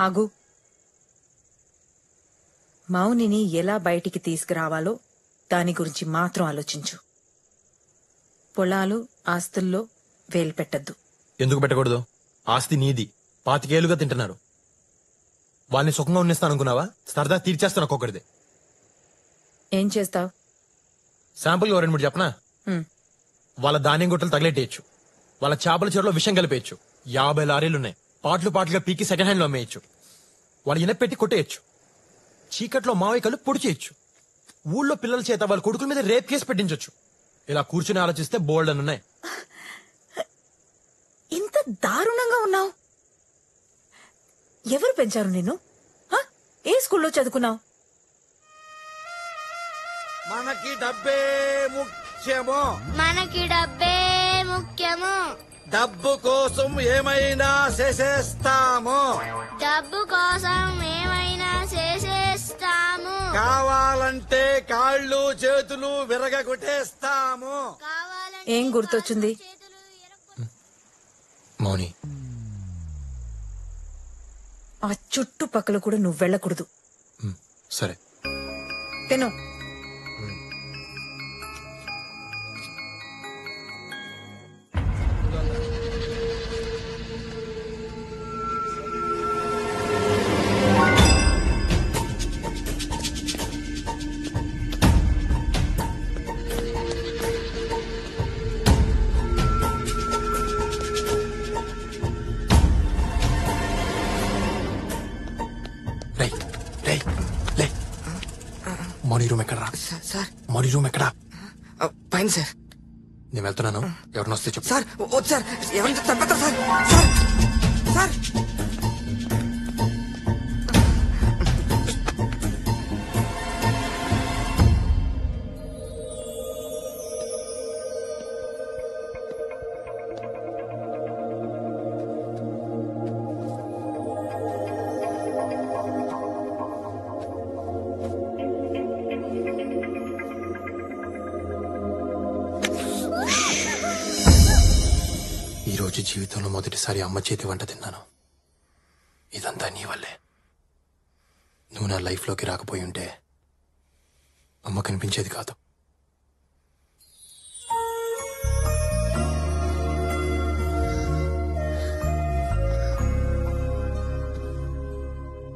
ఆగు. మౌనిని ఎలా బయటికి తీసుకురావాలో దాని గురించి మాత్రం ఆలోచించు. పొలాలు ఆస్తుల్లో వేలు పెట్టద్దు. ఎందుకు పెట్టకూడదు? ఆస్తి నీది, 25 ఏళ్లుగా తింటున్నారు. వాళ్ళని సుఖంగా ఉన్నిస్తాననుకున్నావా? సరదా తీర్చేస్తాను ఒక్కొక్కరిది. ఏం చేస్తావు? శాంపుల్ 2-3 చెప్పనా? వాళ్ళ ధాన్యం గుట్టలు తగిలేటేయచ్చు, వాళ్ళ చేపల చెరువులో విషం కలిపేయచ్చు, 50 లారీలున్నాయి, పాటలుగా పీకి సెకండ్ హ్యాండ్ లో అమ్మేయచ్చు, వాళ్ళు ఇనపెట్టి కొట్టేయచ్చు, చీకట్లో మావయ్యకలు పొడి చేయొచ్చు, ఊళ్ళో పిల్లల చేత వాళ్ళ కొడుకుల మీద రేప్ కేసు పెట్టించొచ్చు. ఇలా కూర్చుని ఆలోచిస్తే బోల్డ్ అని ఉన్నాయి. ఇంత దారుణంగా ఉన్నావు? ఎవరు పెంచారు నిన్ను? ఏ స్కూల్లో చదువుకున్నావు? మనకి డబ్బే ముఖ్యము, డబ్బు కోసం ఏమైనా చేసేస్తాము, కావాలంటే కాళ్ళు చేతులు విరగొట్టేస్తాము. ఏం గుర్తొచ్చింది? మౌని, ఆ చుట్టుపక్కల కూడా నువ్వు వెళ్ళకూడదు. సరే తిను. మౌని రూమ్ ఎక్కడరా? సార్ మౌని రూమ్ ఎక్కడా? పైన సార్. నేను వెళ్తున్నాను, ఎవరిని వస్తే చెప్పు. సార్ వద్దు సార్, ఎవరిని తప్పతారు సార్. సార్ సార్ ఈ రోజు జీవితంలో మొదటిసారి అమ్మ చేతి వంట తిన్నాను. ఇదంతా నీ వల్లే. నువ్వు నా లైఫ్లోకి రాకపోయి ఉంటే అమ్మ కనిపించేది కాదు.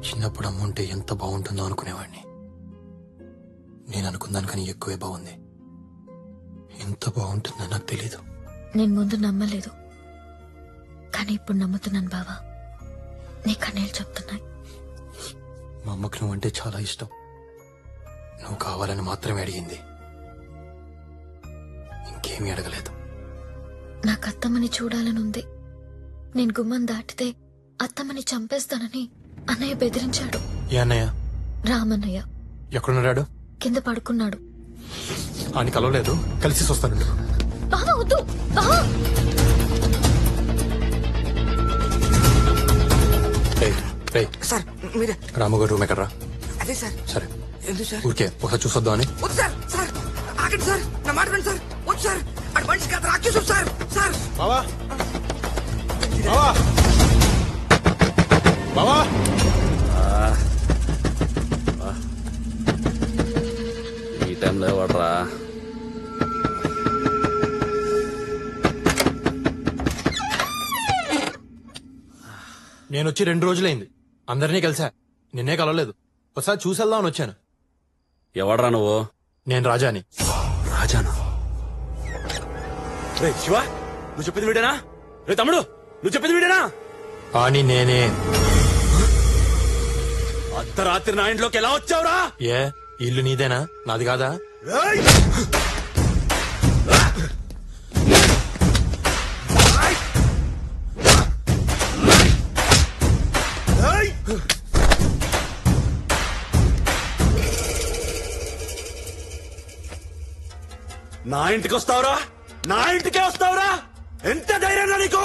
చిన్నప్పుడు అమ్మ ఉంటే ఎంత బాగుంటుందో అనుకునేవాడిని. నేను అనుకున్నాను ఎక్కువే బాగుంది. ఎంత బాగుంటుందో నాకు తెలీదు. నేను ముందు నమ్మలేదు, కానీ ఇప్పుడు నమ్ముతున్నాను బావా. నీ కన్నీళ్ళు చెప్తున్నాయి. మా అమ్మకు నువ్వంటే చాలా ఇష్టం. నువ్వు కావాలని మాత్రమే అడిగింది, ఇంకేమీ అడగలేదు. నాకు అత్తమ్మని చూడాలని ఉంది. నేను గుమ్మం దాటితే అత్తమ్మని చంపేస్తానని అన్నయ్య బెదిరించాడు. ఏ అన్నయ్య? రామన్నయ్య. ఎక్కడున్నాడు? కింద పడుకున్నాడు. అని కలవలేదు, కలిసి వస్తాను. బావా వద్దు. బావా సార్ మీరే. రాముగారు రూమ్ ఎక్కడరా? అదే సార్. సరే ఎందుకు సార్? ఊరికే ఒకసారి చూసొద్దాం అని. వద్దు సార్. సార్ ఆగండి సార్, నా మాట వినండి సార్. వద్దు సార్, అటు మనిషి కాదు రాక్షసు సార్. సార్ బావా, బావా, బావా. ఈ టైంలో వాడరా? నేను వచ్చి 2 రోజులైంది. అందరినీ కలిసా, నిన్నే కలవలేదు. ఒకసారి చూసేద్దామని వచ్చాను. ఎవడరా నువ్వు? నేను రాజాని. రాజానా? రే శివ, నువ్వు చెప్పింది వీడేనా? రే తమ్ముడు, నువ్వు చెప్పింది వీడేనా? అని నేనే. అర్ధరాత్రి నా ఇంట్లోకి ఎలా వచ్చావురా? ఏ ఇల్లు నీదేనా, నాది కాదా? నా ఇంటికి వస్తావురా? నా ఇంటికే వస్తావురా? ఎంత ధైర్యం నీకు?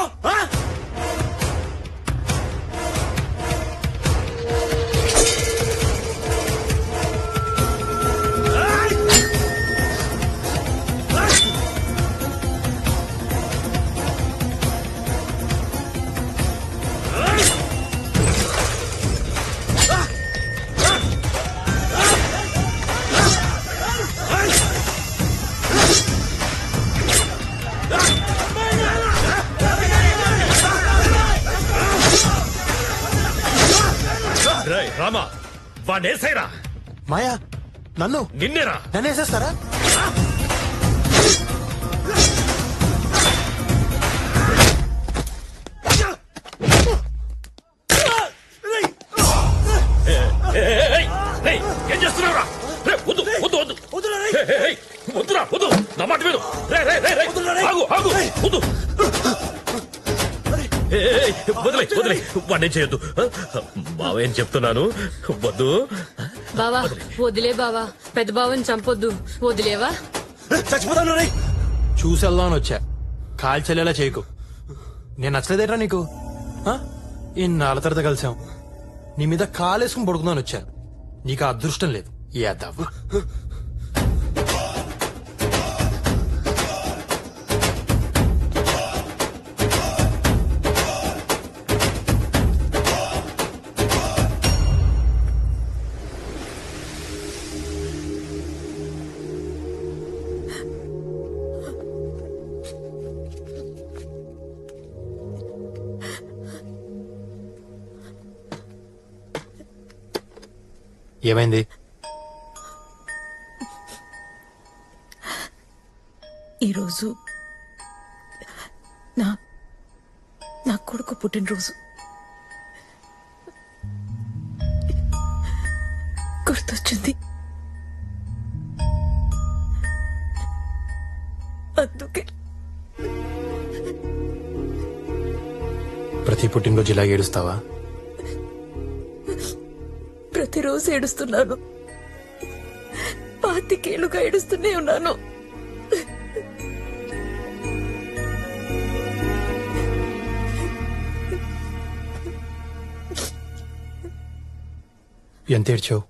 రామా వాడేసైరా. మాయా నన్ను నిన్నేరా. నన్ను వేసేస్తారా? ఏం చేస్తున్నావురా? వద్దు వద్దు వద్దు వద్దురా వద్దు. నా మాట విను. ఆగు ఆగు వద్దు. వదిలే వదిలే వాడిని చేయొద్దు. బావ ఏం చెప్తున్నాను వద్దు. బావా వదిలే బావా, పెద్ద బావని చంపొద్దు, వదిలేవా? చచ్చిపోతాను. చూసేద్దామని వచ్చా, కాల్చెల్లేలా చేయకు. నేను నచ్చలేదేట్రా నీకు? ఇన్నాళ్ళ తర్వాత కలిసాం, నీ మీద కాలేసుకుని పడుకుందామని వచ్చాను. నీకు ఆ అదృష్టం లేదు. యాదవ్. ఏమైంది? ఈరోజు నా కొడుకు పుట్టినరోజు. గుర్తొచ్చింది, అందుకే. ప్రతి పుట్టినరోజు ఇలా ఏడుస్తావా? ప్రతిరోజు ఏడుస్తున్నాను, 25 ఏళ్లుగా ఏడుస్తూనే ఉన్నాను. ఎంత ఏడ్చావు?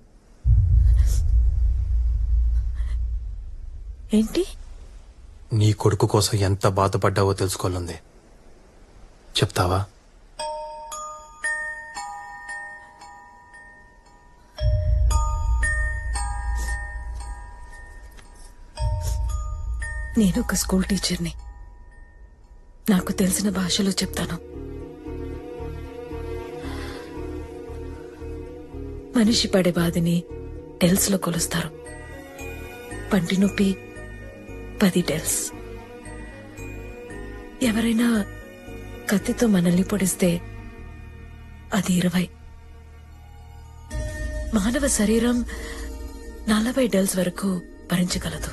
ఏంటి? నీ కొడుకు కోసం ఎంత బాధపడ్డావో తెలుసుకోవాలంది. చెప్తావా? నేను ఒక స్కూల్ టీచర్ని, నాకు తెలిసిన భాషలో చెప్తాను. మనిషి పడే బాధని డెల్స్ లో కొలుస్తారు. పంటి నొప్పి 10 డెల్స్. ఎవరైనా కత్తితో మనల్ని పొడిస్తే అది 20. మానవ శరీరం 40 డెల్స్ వరకు భరించగలదు.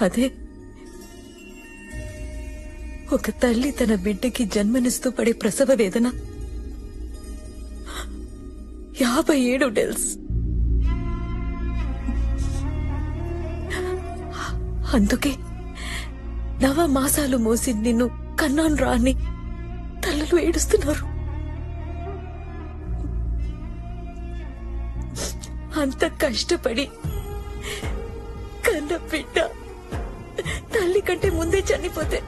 అదే ఒక తల్లి తన బిడ్డకి జన్మనిస్తూ పడే ప్రసవ వేదన 57 డెల్స్. అందుకే 9 మాసాలు మోసి నిన్ను కన్నాను రాని తల్లులు ఏడుస్తున్నారు. అంత కష్టపడి కన్న బిడ్డ తల్లి కంటే ముందే చనిపోతే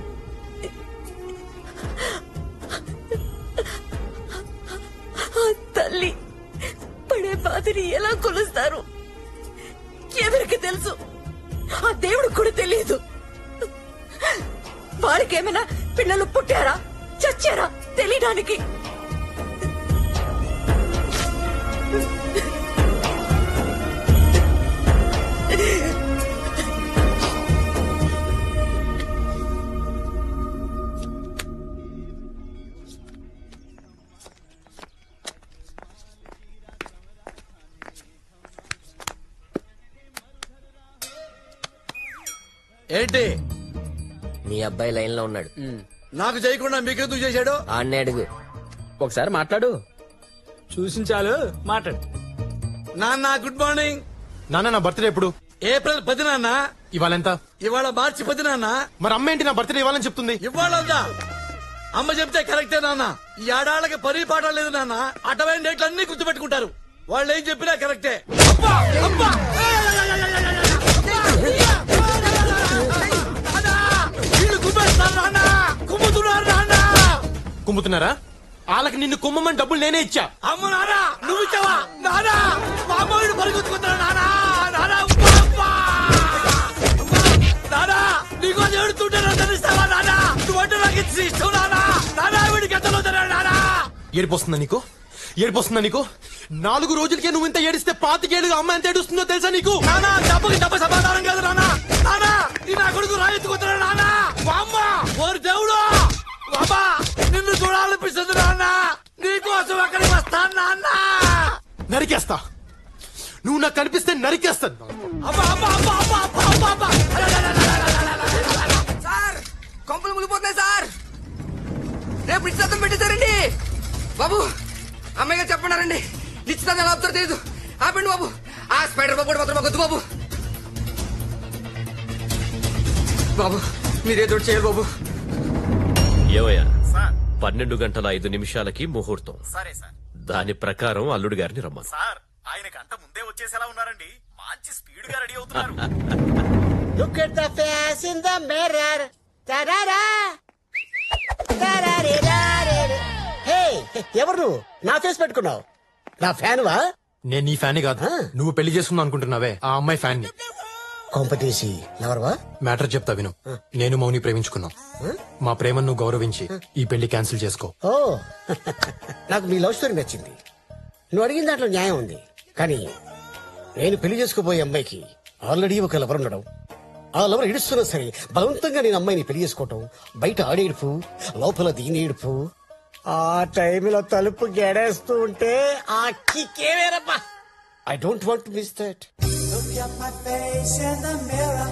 ఆ తల్లి పడే బాధని ఎలా కొలుస్తారు? ఎవరికి తెలుసు? ఆ దేవుడు కూడా తెలియదు. వాడికేమైనా పిల్లలు పుట్టారా చచ్చారా తెలియడానికి? ఏంటి? మీ అబ్బాయి లైన్ లో ఉన్నాడు. నాకు చేయకుండా మీకెందుకు చేశాడు? ఆన్నే అడుగు. ఒకసారి మాట్లాడు. చూసించాలు మాట్లాడు. నాన్న గుడ్ మార్నింగ్. నాన్న నా బర్త్డే ఎప్పుడు? ఏప్రిల్ 10 నాన్న. ఇవాళ ఎంత? ఇవాళ మార్చి 10 నాన్న. మరి అమ్మ ఏంటి నా బర్త్డే ఇవ్వాలని చెప్తుంది? ఇవ్వాలందా? అమ్మ చెప్తే కరెక్టే నాన్న. ఈ ఆడాళ్ళకి పని పాట లేదు నాన్న. అటవైన డేట్లు అన్ని గుర్తుపెట్టుకుంటారు. వాళ్ళు ఏం చెప్పినా కరెక్టే. కుమ్ముతున్నారా? వాళ్ళకి నిన్ను కుమ్మమని డబ్బులు నేనే ఇచ్చా. అమ్మ నానా నువ్వు ఇచ్చావా? నానా మా అమ్మడు పరిగెత్తుకుంటున్నా. నానా నానా నానా నీకో ఏడుతుంటే తెలుస్తావా? నానా నువ్వంటే నాకు ఇష్టం. నానా నానా వీడికి ఎంతలో నానా ఏడిపోస్తుందా నీకు? ఏడుపు వస్తుందా నీకు? 4 రోజులకే నువ్వు ఇంత ఏడిస్తే 5 ఏళ్ళుగా అమ్మ ఎంత ఏడుస్తుందో తెలుసా నీకు? నానా డబ్బుకి డబ్బు సమాధానం కాదు నానా. నానా ఈ నా కొడుకు రాయెత్తుకుంటున్నాడు నానా. అమ్మ ఓరి దేవుడు అమ్మా నిన్ను చూడాలనిపిస్తుంది నాన్న. నీకోసం అక్కడికి వస్తాను నాన్న. నరికేస్తా. నువ్వు నాకు కనిపిస్తే నరికేస్తాను. అబ్బా అబ్బా అబ్బా అబ్బా అబ్బా అబ్బా అబ్బా. సార్ కొంపలు మునిగిపోతున్నాయి సార్. రేపు నిశ్చితార్థం పెట్టేశారండి బాబు. అమ్మాయి గారు చెప్పన్నారండి నిశ్చితార్థం ఎలా అవుతారో తెలీదు. ఆపండి బాబు. ఆ స్పైడర్ బాబు కూడా మాత్రం వద్దు బాబు. బాబు మీరేదో చేయాలి బాబు. ఏవయ్యా 12:05 ముహూర్తం. సరే సార్. దాని ప్రకారం అల్లుడు గారిని రమ్మను. సార్ ఆయన గంట ముందే వచ్చేసేలా ఉన్నారండి. మంచి స్పీడ్ గా రెడీ అవుతున్నారు. Look at the face in the mirror. Ta-da-da. Ta-da-da-da-da. Hey, ఎవరు నువ్వు? నా ఫేస్ పెట్టుకున్నావు. నా ఫ్యాన్ వా? నేను నీ ఫ్యాన్ కాదు. నువ్వు పెళ్లి చేసుకుందాం అనుకుంటున్నావే ఆ అమ్మాయి ఫ్యాన్ ని. కొంపతీసి లవర్వా? మ్యాటర్ చెప్తా విను. నేను మౌని ప్రేమించుకున్నాం. మా ప్రేమను నువ్వు గౌరవించి ఈ పెళ్లి క్యాన్సిల్ చేసుకో. ఓ నాకు నీ లవ్ స్టోరీ నచ్చింది. నువ్వు అడిగిన దాంట్లో న్యాయం ఉంది. కానీ నేను పెళ్లి చేసుకోబోయే అమ్మాయికి ఆల్రెడీ ఒక లవర్ ఉండడం, ఆ లవర్ ఇడుస్తున్నా సరే బలవంతంగా నేను అమ్మాయిని పెళ్లి చేసుకోవటం, బయట ఆడేడుపు లోపల దీని ఏడుపు, ఆ టైంలో తలుపు గెడేస్తూ ఉంటే ఆ కిక్కే వేరబ్బా. I don't want to miss that. Look at my face in the mirror.